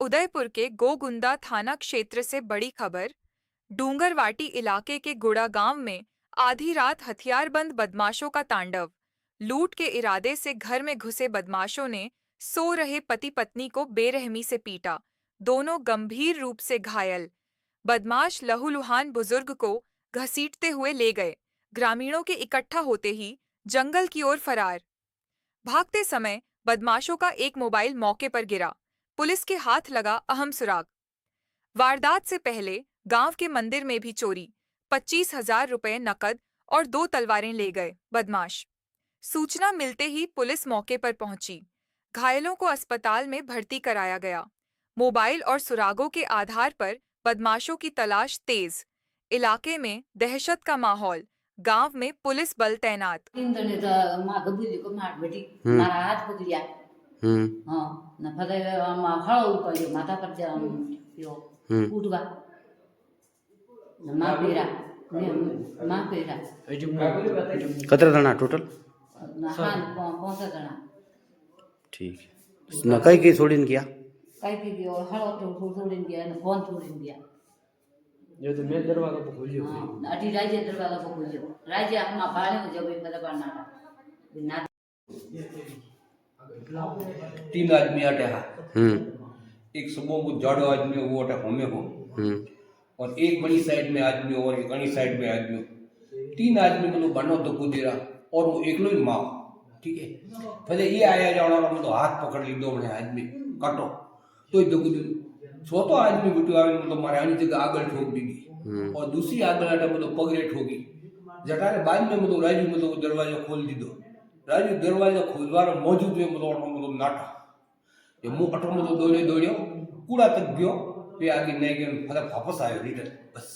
उदयपुर के गोगुंदा थाना क्षेत्र से बड़ी खबर। डूंगरवाटी इलाके के गुड़ा गांव में आधी रात हथियारबंद बदमाशों का तांडव। लूट के इरादे से घर में घुसे बदमाशों ने सो रहे पति पत्नी को बेरहमी से पीटा। दोनों गंभीर रूप से घायल। बदमाश लहूलुहान बुजुर्ग को घसीटते हुए ले गए। ग्रामीणों के इकट्ठा होते ही जंगल की ओर फरार। भागते समय बदमाशों का एक मोबाइल मौके पर गिरा। पुलिस के हाथ लगा अहम सुराग। वारदात से पहले गांव के मंदिर में भी चोरी। 25,000 रुपए नकद और 2 तलवारें ले गए बदमाश। सूचना मिलते ही पुलिस मौके पर पहुंची। घायलों को अस्पताल में भर्ती कराया गया। मोबाइल और सुरागों के आधार पर बदमाशों की तलाश तेज। इलाके में दहशत का माहौल। गांव में पुलिस बल तैनात। इंद्रने त मागं बुझेको माटबेटी मारा हात पकडिया न फदै हळौ पऱ्यो माथा पर यो उठवा मापेरा कतरा जना टोटल हान 5 जना ठीक है न कई छोड़ीन किया काही की यो हळौ छोडीन गया न फोन छोडीन गया यो तो मेन दरवाजा पर खोलियो अटी राज्य दरवाजा पर खोलियो राज्य अपना बाळे हो जब पता करना ना 3 आदमी अटे हा एक सुबह को जड़ो आदमी वो अटे होमे को और एक बड़ी साइड में आदमी और एक अनी साइड में आदमी 3 आदमी को बनो तो कुदेरा और वो एकलो ही माँ ठीक है पहले ये आया जाना मतलब हाथ पकड़ ली दो बड़े आदमी काटो तो ही दो छोटो आदमी बिटू आवे मतलब मारे आनी जगह आगल ठोक दी और दूसरी आगल आटे मतलब पगरे ठोकी जटाने बाद में मतलब राजू मतलब दरवाजा खोल दी दो राजू दरवाजा खोलवार मौजूद में मतलब नाटा ये मुंह अटो मतलब दौड़े कूड़ा तक गयो फिर आगे नहीं गयो फटाफट वापस आयो रिटर्न बस